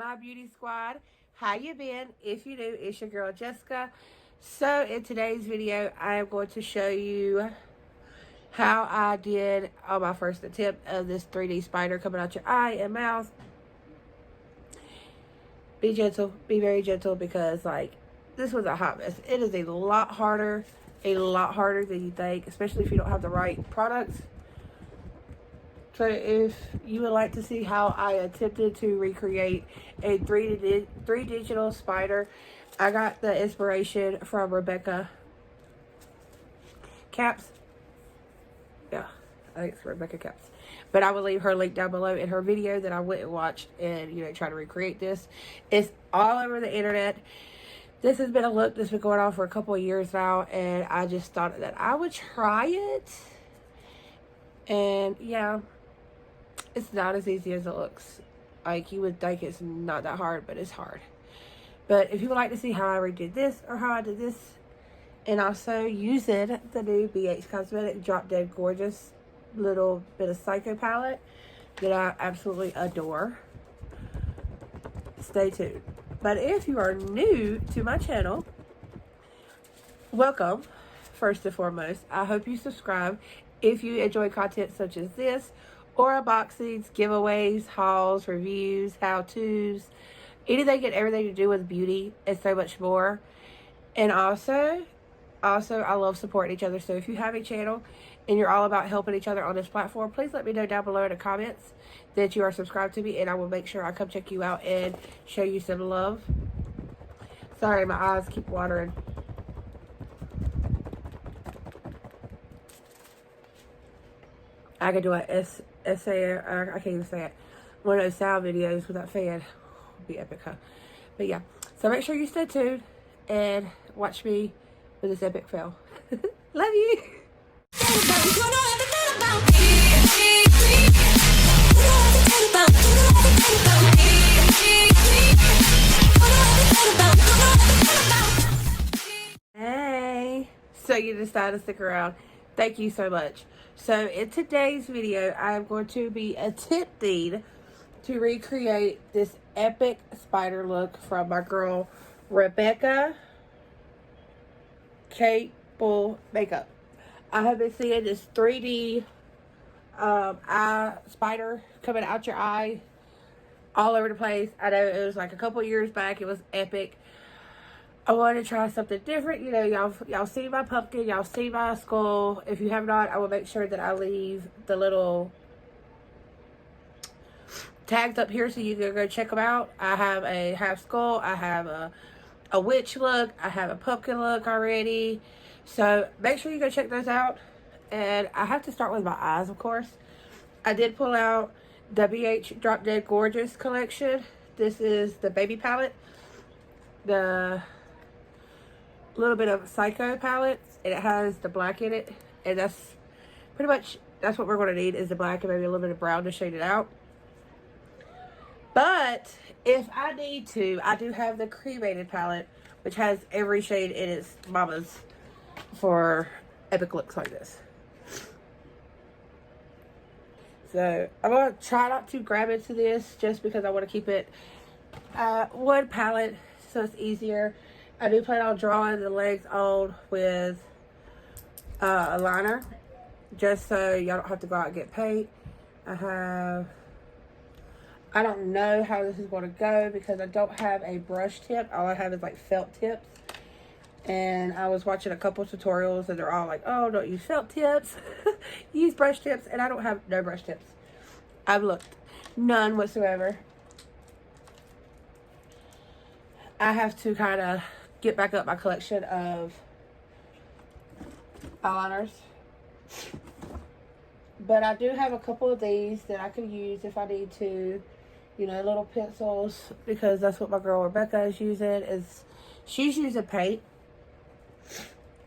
my beauty squad. How you been? If you do, it's your girl Jessica. So in today's video, I am going to show you how I did on my first attempt of this 3D spider coming out your eye and mouth. Be gentle, be very gentle, because like this was a hot mess. It is a lot harder than you think, especially if you don't have the right products. So if you would like to see how I attempted to recreate a three digital spider, I got the inspiration from Rebecca Caps. Yeah, I think it's Rebecca Caps. But I will leave her link down below in her video that I went and watched and, try to recreate this. It's all over the internet. This has been a look that's been going on for a couple of years now, and I just thought that I would try it. And yeah, it's not as easy as it looks. Like, you would think it's not that hard, but it's hard. But if you would like to see how I redid this or how I did this, and also using the new BH Cosmetic Drop Dead Gorgeous little bit of Psycho palette that I absolutely adore, stay tuned. But if you are new to my channel, welcome. First and foremost, I hope you subscribe if you enjoy content such as this, or unboxings, giveaways, hauls, reviews, how-tos, anything and everything to do with beauty and so much more. And also I love supporting each other. So if you have a channel and you're all about helping each other on this platform, please let me know down below in the comments that you are subscribed to me, and I will make sure I come check you out and show you some love. Sorry, my eyes keep watering. I could do a essay, I can't even say it, one of those sound videos with that fan. Would be epic, huh? But yeah, so make sure you stay tuned and watch me with this epic fail. Love you. Hey, so you decided to stick around. Thank you so much. So in today's video, I am going to be attempting to recreate this epic spider look from my girl Rebeccacapel makeup. I have been seeing this 3D eye spider coming out your eye all over the place. I know it was like a couple years back. It was epic. I wanted to try something different. Y'all see my pumpkin, y'all see my skull. If you have not, I will make sure that I leave the little tags up here so you can go check them out. I have a half skull, I have a witch look, I have a pumpkin look already. So make sure you go check those out. And I have to start with my eyes, of course. I did pull out the BH Drop Dead Gorgeous collection. This is the baby palette, the little bit of Psycho palette, and it has the black in it, and that's pretty much, that's what we're going to need, is the black and maybe a little bit of brown to shade it out. But if I need to, I do have the cremated palette, which has every shade in its mamas for epic looks like this. So I'm going to try not to grab into this just because I want to keep it one palette so it's easier. I do plan on drawing the legs on with a liner, just so y'all don't have to go out and get paint. I don't know how this is going to go because I don't have a brush tip. All I have is like felt tips. And I was watching a couple tutorials and they're all like, oh, don't use felt tips. Use brush tips. And I don't have no brush tips. I've looked. None whatsoever. I have to kind of get back up my collection of eyeliners. But I do have a couple of these that I can use if I need to. Little pencils, because that's what my girl Rebecca is using. She's using paint.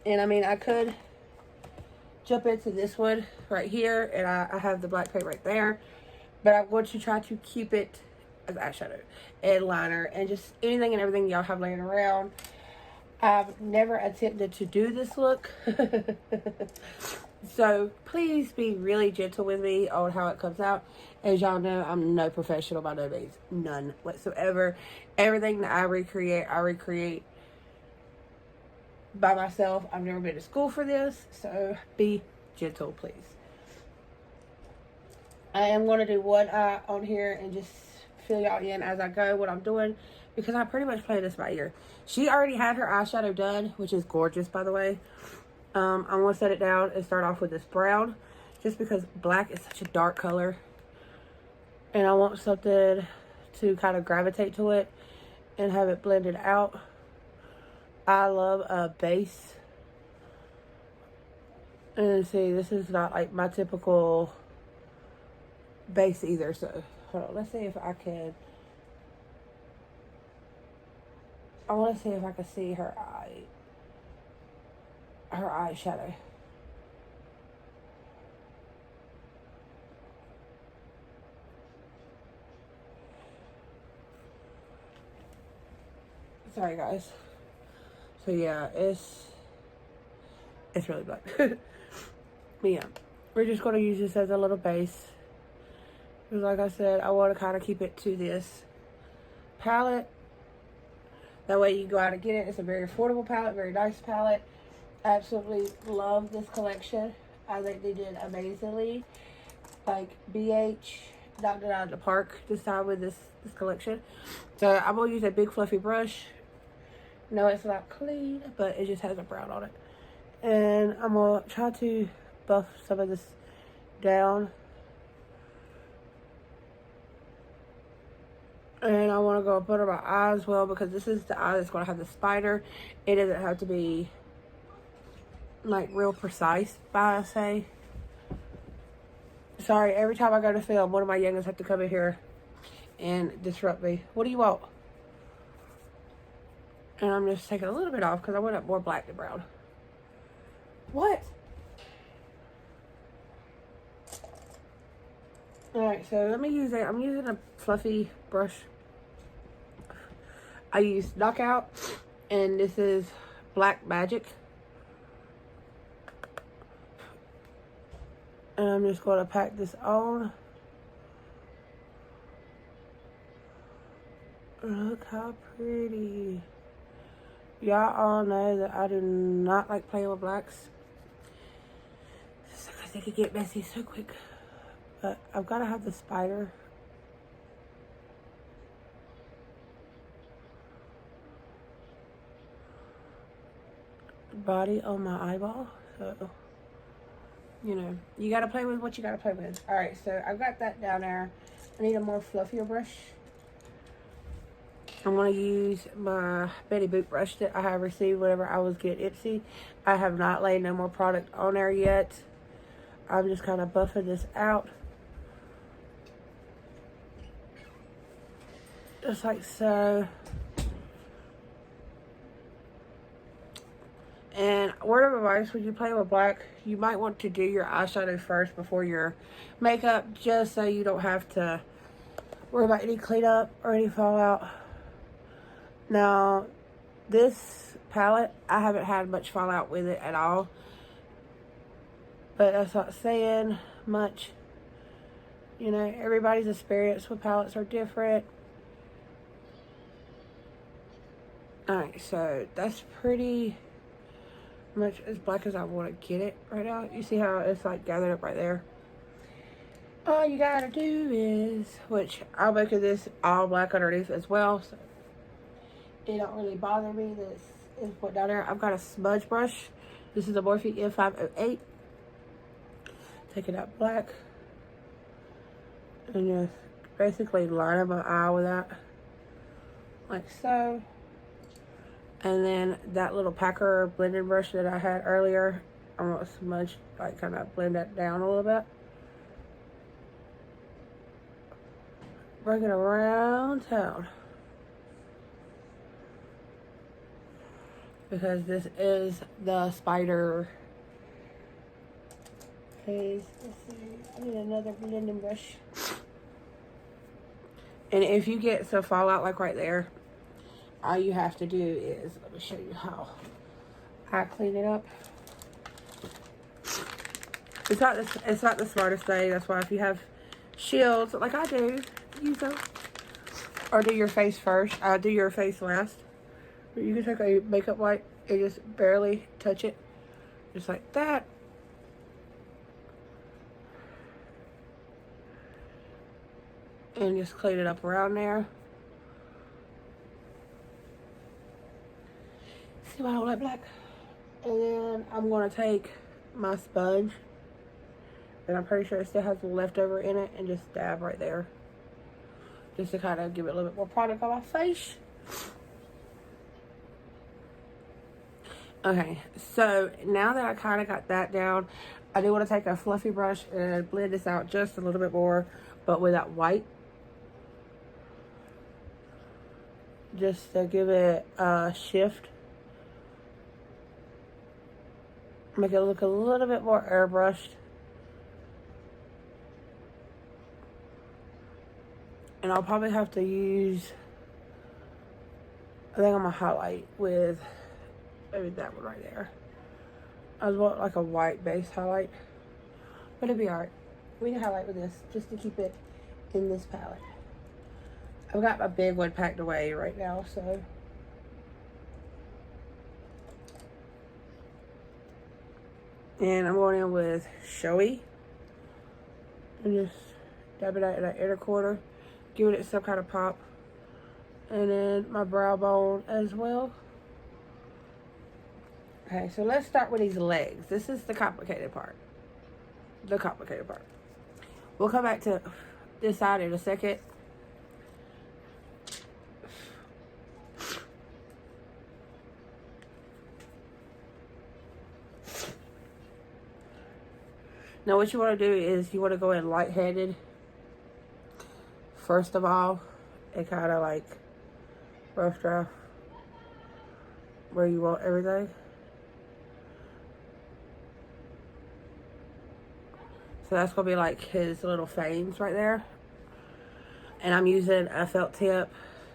And I mean, I could jump into this one right here, and I have the black paint right there. But I'm going to try to keep it as eyeshadow and liner and just anything and everything y'all have laying around. I've never attempted to do this look. So please be really gentle with me on how it comes out. As y'all know, I'm no professional by no means. None whatsoever. Everything that I recreate by myself. I've never been to school for this, so be gentle, please. I am going to do one eye on here and just fill y'all in as I go what I'm doing, because I pretty much play this by ear. She already had her eyeshadow done, which is gorgeous, by the way. I'm going to set it down and start off with this brown, just because black is such a dark color. And I want something to kind of gravitate to it and have it blended out. I love a base. And see, this is not like my typical base either. So, hold on. Let's see if I can. I want to see if I can see her eyeshadow. Sorry, guys. So yeah, it's really black. But yeah, we're just gonna use this as a little base. Because like I said, I want to kind of keep it to this palette. That way you can go out and get it. It's a very affordable palette, very nice palette. Absolutely love this collection. I think they did amazingly. Like BH knocked it out of the park this time with this collection. So I'm gonna use a big fluffy brush. No, it's not clean, but it just has a brown on it. And I'm going to try to buff some of this down. And I want to go put on my eye as well, because this is the eye that's going to have the spider. It doesn't have to be, like, real precise, I say. Sorry, every time I go to film, one of my youngins have to come in here and disrupt me. What do you want? And I'm just taking a little bit off because I went up more black than brown. What? Alright, so let me use it. I'm using a fluffy brush. I use Knockout, and this is Black Magic. And I'm just going to pack this on. Look how pretty. Y'all all know that I do not like playing with blacks, because they could get messy so quick. But I've got to have the spider. Body on my eyeball. So, you know, you got to play with what you got to play with. Alright, so I've got that down there. I need a more fluffier brush. I'm going to use my Betty Boop brush that I have received whenever I was getting Ipsy. I have not laid no more product on there yet. I'm just kind of buffing this out. Just like so. And word of advice, when you play with black, you might want to do your eyeshadow first before your makeup, just so you don't have to worry about any cleanup or any fallout. Now, this palette, I haven't had much fallout with it at all. But that's not saying much. You know, everybody's experience with palettes are different. Alright, so that's pretty much as black as I want to get it right now. You see how it's like gathered up right there? All you gotta do is, which I'll make this all black underneath as well, so it don't really bother me that it's put down there. I've got a smudge brush. This is a Morphe M508. Taking out black and just basically lining my eye with that, like so. And then that little Packer blending brush that I had earlier, I'm gonna smudge, like kind of blend that down a little bit. Bring it around town. Because this is the spider phase. Let's see. I need another blending brush. And if you get some fallout like right there, all you have to do is, let me show you how I clean it up. It's not the smartest thing. That's why if you have shields like I do. Use them. Or do your face first. Do your face last. You can take a makeup wipe and just barely touch it. Just like that. And just clean it up around there. See why I don't like black? And then I'm going to take my sponge. And I'm pretty sure it still has a leftover in it. And just dab right there. Just to kind of give it a little bit more product on my face. Okay, so now that I kind of got that down, I do want to take a fluffy brush and blend this out just a little bit more, but with that white. Just to give it a shift. Make it look a little bit more airbrushed. And I'll probably have to use, I think I'm going to highlight with maybe that one right there. I just want like a white base highlight. But it'll be alright. We can highlight with this just to keep it in this palette. I've got my big one packed away right now, so. And I'm going in with Showy. And just dab it out in that inner corner. Giving it some kind of pop. And then my brow bone as well. Okay, so let's start with these legs. This is the complicated part. The complicated part. We'll come back to this side in a second. Now what you want to do is you want to go in light-handed. First of all, and kind of like rough draft where you want everything. So that's going to be like his little fangs right there. And I'm using a felt tip.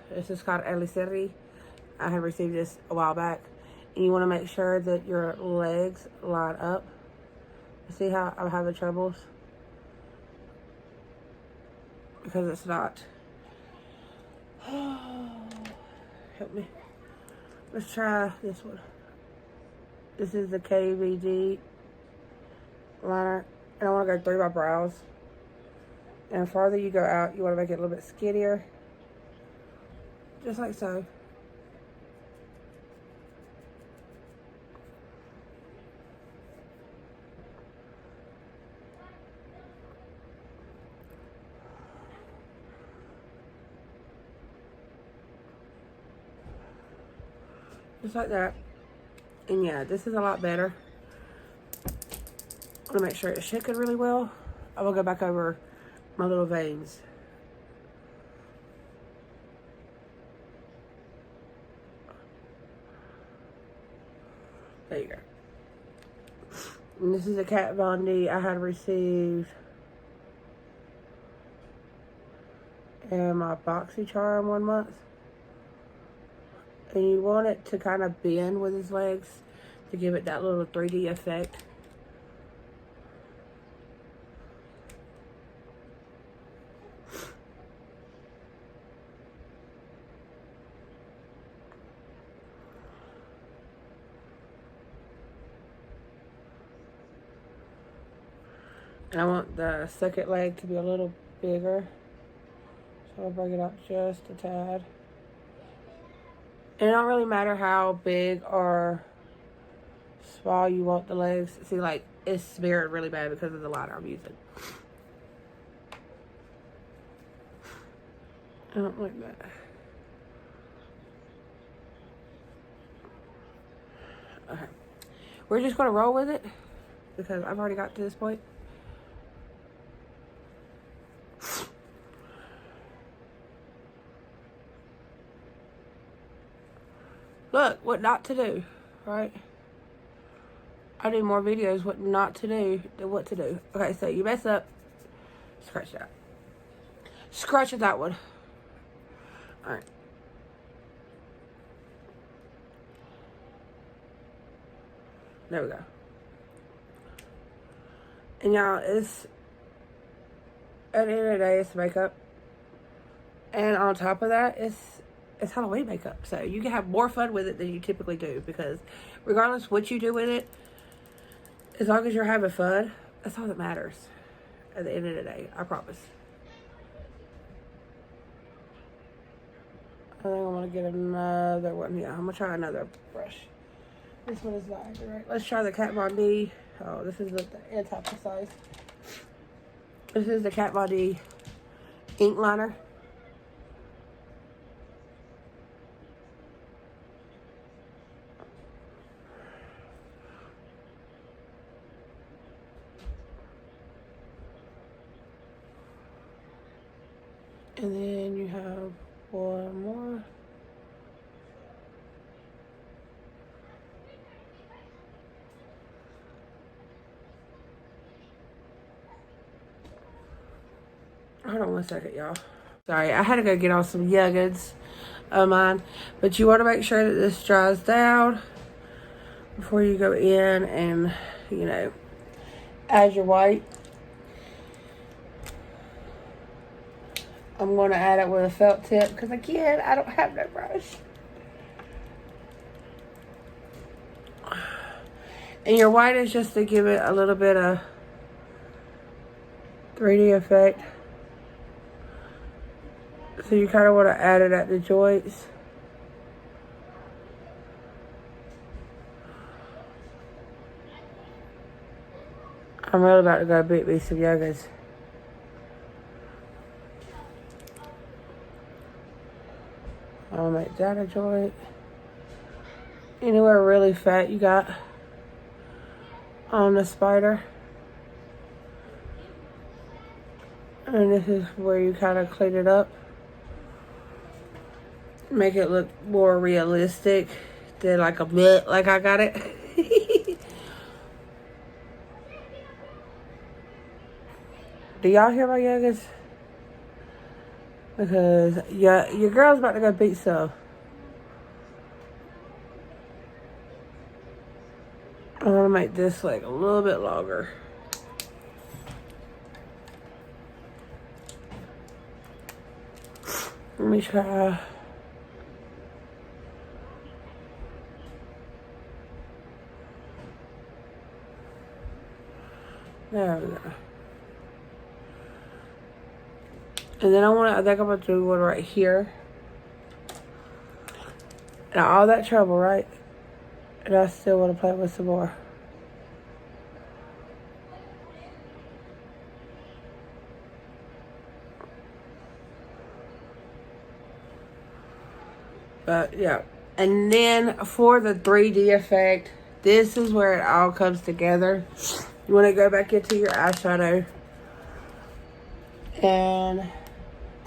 This is called Eliceri. I have received this a while back. And you want to make sure that your legs line up. See how I'm having troubles? Because it's not. Help me. Let's try this one. This is the KVD liner. And I want to go through my brows. And the farther you go out, you want to make it a little bit skinnier. Just like so. Just like that. And yeah, this is a lot better. I want to make sure it's shaking really well. I will go back over my little veins. There you go. And this is a Kat Von D I had received in my BoxyCharm 1 month. And you want it to kind of bend with his legs to give it that little 3D effect. And I want the second leg to be a little bigger. So I'll bring it up just a tad. And it don't really matter how big or small you want the legs. See, like, it's smeared really bad because of the liner I'm using. I don't like that. Okay. We're just going to roll with it because I've already got to this point. Look, what not to do, right? I do more videos what not to do than what to do. Okay, so you mess up, scratch that. Scratch at that one. Alright. There we go. And y'all, it's At the end of the day, it's makeup. And on top of that, it's Halloween makeup. So you can have more fun with it than you typically do, because regardless what you do with it, as long as you're having fun, that's all that matters at the end of the day. I promise. I think I'm going to get another one. Yeah, I'm going to try another brush. This one is not right. Let's try the Kat Von D. Oh, this is the anti-precise. This is the Kat Von D ink liner. And then you have one more. Hold on one second, y'all. Sorry, I had to go get on some yuggins of mine. But you want to make sure that this dries down before you go in and, you know, add your white. I'm going to add it with a felt tip because, again, I don't have no brush. And your white is just to give it a little bit of 3D effect. So you kind of want to add it at the joints. I'm really about to go beat me some yogas. I'll make that a joint. Anywhere really fat you got on the spider. And this is where you kind of clean it up. Make it look more realistic than like a bit like I got it. Do y'all hear my yogas? Because your girl's about to go beat some. I want to make this like a little bit longer. Let me try. There we go. And then I think I'm going to do one right here. Now, all that trouble, right? And I still want to play with some more. But, yeah. And then for the 3D effect, this is where it all comes together. You want to go back into your eyeshadow and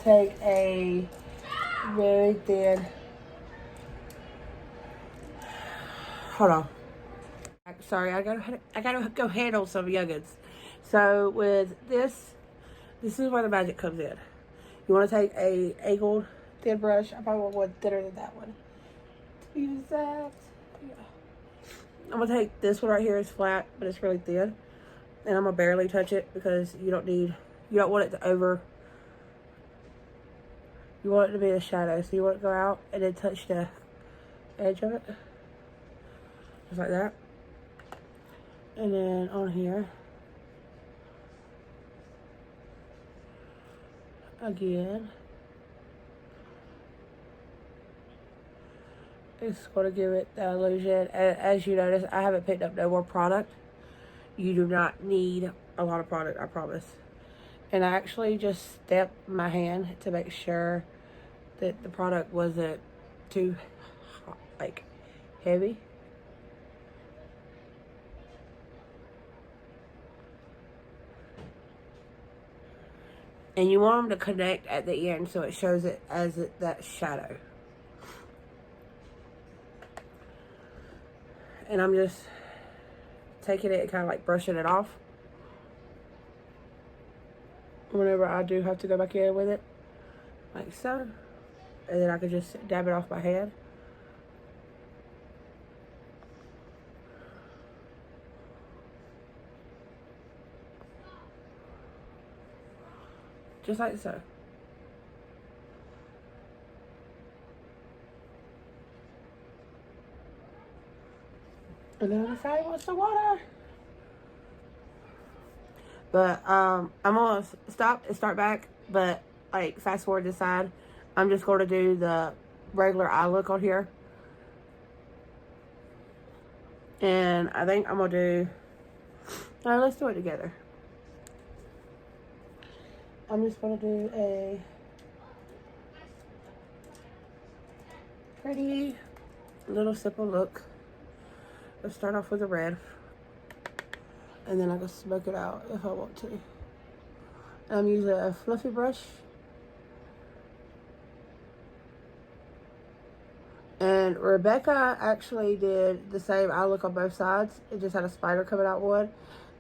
take a very thin. Hold on. Sorry, I gotta go handle some youngins. So with this is where the magic comes in. You want to take a angled thin brush. I probably want one thinner than that one. To be exact, yeah. I'm gonna take this one right here. It's flat, but it's really thin, and I'm gonna barely touch it because you don't want it to over. You want it to be a shadow, so you want it to go out and then touch the edge of it. Just like that. And then on here, again, it's going to give it the illusion. And as you notice, I haven't picked up no more product. You do not need a lot of product, I promise. And I actually just stepped my hand to make sure that the product wasn't too, like, heavy. And you want them to connect at the end so it shows it as that shadow. And I'm just taking it and kind of like brushing it off. Whenever I do have to go back in with it. Like so. And then I can just dab it off my hand. Just like so. And then I decide what's the water. But I'm gonna stop and start back, but like fast forward this side. I'm just gonna do the regular eye look on here. And I think I'm gonna do, alright, let's do it together. I'm just gonna do a pretty little simple look. Let's start off with a red. And then I can smoke it out if I want to. I'm using a fluffy brush. And Rebecca actually did the same eye look on both sides. It just had a spider coming out one.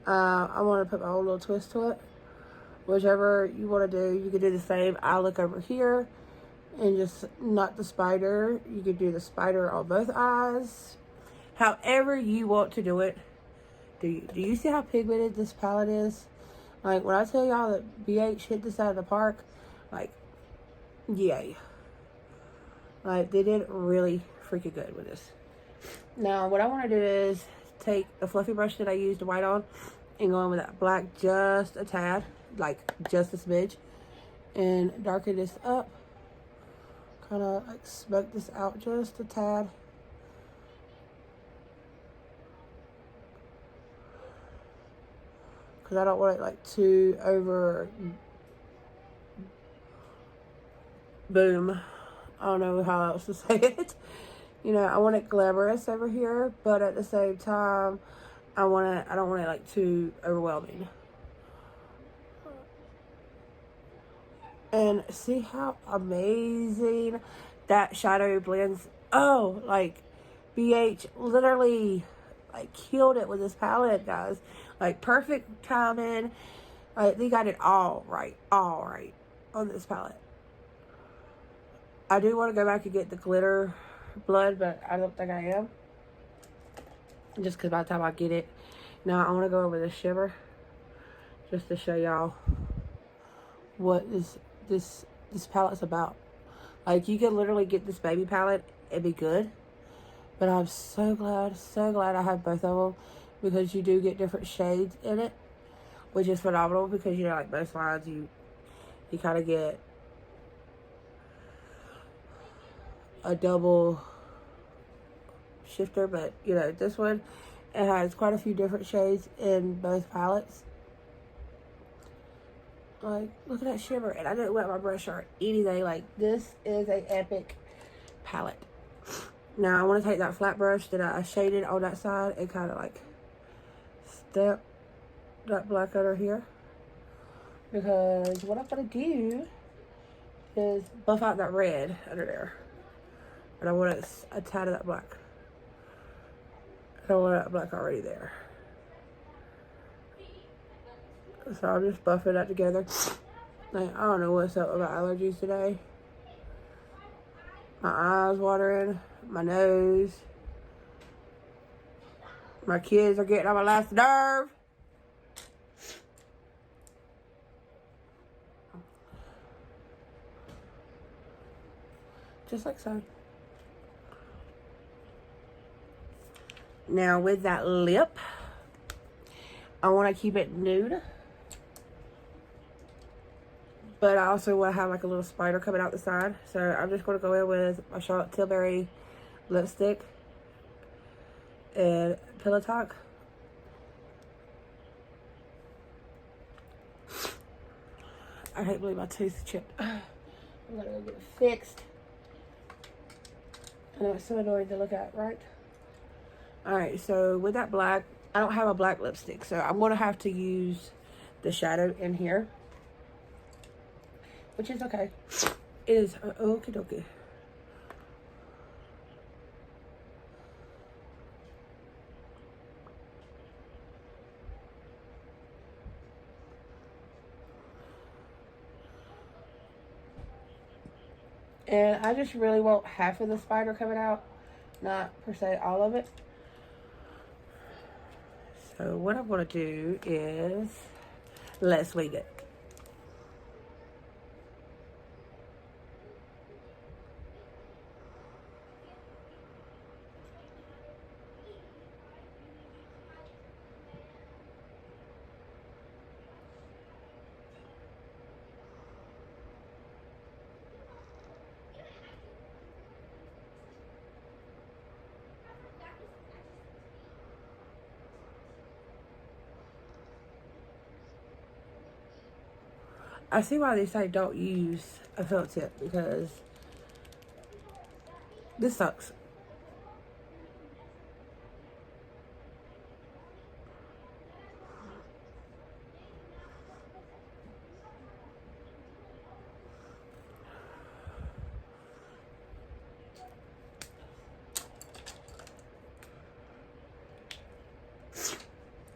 I want to put my own little twist to it. Whichever you want to do, you can do the same eye look over here. And just not the spider. You could do the spider on both eyes. However you want to do it. Do you see how pigmented this palette is? Like, when I tell y'all that BH hit this out of the park, like, yay. Like, they did really freaking good with this. Now, what I want to do is take the fluffy brush that I used the white on and go in with that black just a tad, like, just a smidge, and darken this up. Kind of, like, smoke this out just a tad. Because I don't want it like too over, boom. I don't know how else to say it. You know, I want it glamorous over here, but at the same time, I don't want it like too overwhelming. And see how amazing that shadow blends. Oh, like BH literally like killed it with this palette, guys. Like perfect timing. Like they got it all right on this palette. I do want to go back and get the glitter blood, but I don't think I am. Just because by the time I get it. Now I want to go over the shimmer. Just to show y'all what this palette's about. Like you can literally get this baby palette and be good. But I'm so glad I have both of them. Because you do get different shades in it. Which is phenomenal. Because, you know, like both lines, you kind of get a double shifter. But, you know, this one, it has quite a few different shades in both palettes. Like, look at that shimmer. And I didn't wet my brush or anything. Like, this is an epic palette. Now, I want to take that flat brush that I shaded on that side and kind of like step that black under here. Because what I'm going to do is buff out that red under there. And I want a tad of that black. I don't want that black already there. So I'm just buffing that together. Like, I don't know what's up with my allergies today. My eyes watering, my nose. My kids are getting on my last nerve. Just like so. Now with that lip, I want to keep it nude. But I also want to have like a little spider coming out the side. So I'm just going to go in with my Charlotte Tilbury lipstick and Pillow Talk. I hate believe my tooth chipped. I'm going to go get it fixed. I know it's so annoying to look at, right? Alright, so with that black, I don't have a black lipstick. So I'm going to have to use the shadow in here. Which is okay. It is okie dokie. And I just really want half of the spider coming out. Not per se all of it. So what I'm going to do is, let's wing it. I see why they say don't use a felt tip, because this sucks.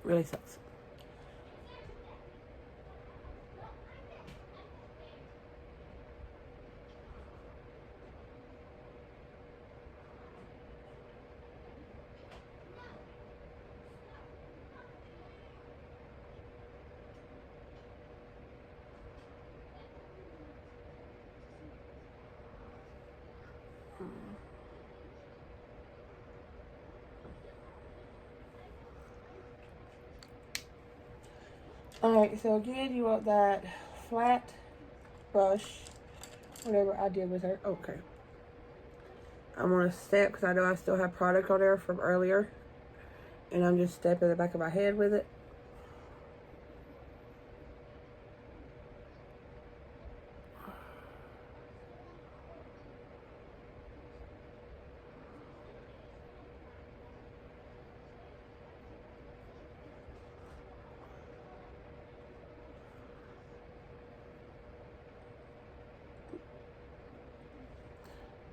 Really sucks. Alright, so again, you want that flat brush, whatever I did with her. Okay. I'm going to step, because I know I still have product on there from earlier. And I'm just stepping the back of my head with it.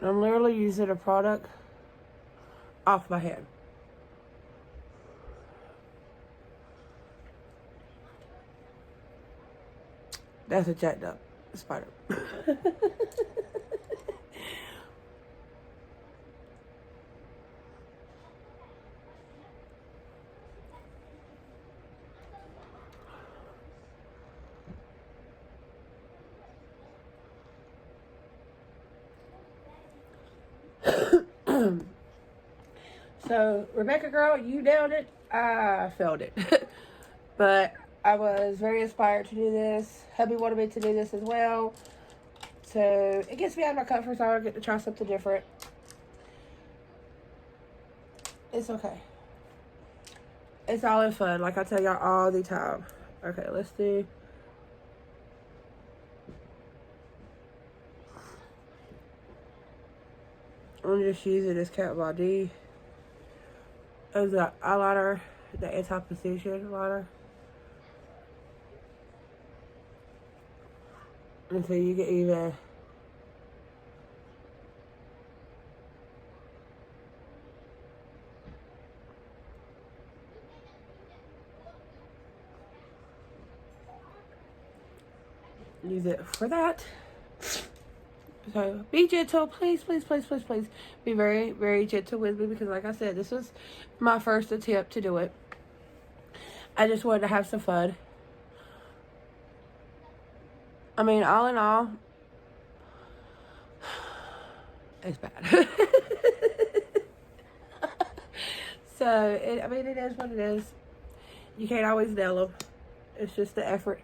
I'm literally using a product off my head. That's a jacked up spider. So, Rebecca girl, you nailed it. I failed it. But I was very inspired to do this. Hubby wanted me to do this as well. So, it gets me out of my comfort zone. I get to try something different. It's okay. It's all in fun, like I tell y'all all the time. Okay, let's do... I'm just using this Kat Von D as the eyeliner, the anti-precision liner. And so you can even use it for that. So be gentle, please, please, please, please, please. Be very, very gentle with me, because like I said, this was my first attempt to do it. I just wanted to have some fun. I mean, all in all, it's bad. So, I mean, it is what it is. You can't always nail them. It's just the effort.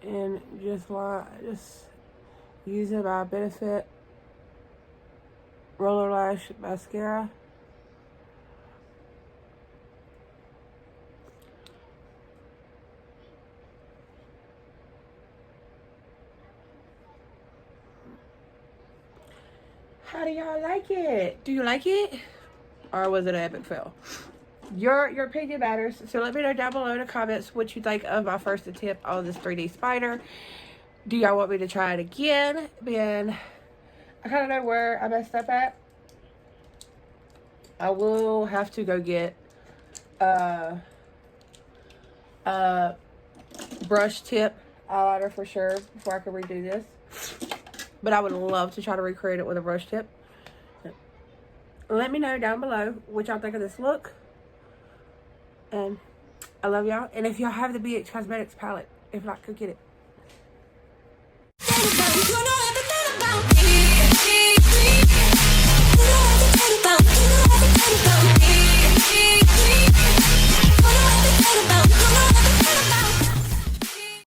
And just using my Benefit Roller Lash Mascara. How do y'all like it? Do you like it? Or was it an epic fail? Your opinion matters. So let me know down below in the comments what you think of my first attempt on this 3D spider. Do y'all want me to try it again? Man, I kind of know where I messed up at. I will have to go get a brush tip eyeliner for sure before I can redo this. But I would love to try to recreate it with a brush tip. Let me know down below what y'all think of this look. And I love y'all. And if y'all have the BH Cosmetics palette, if not, go get it.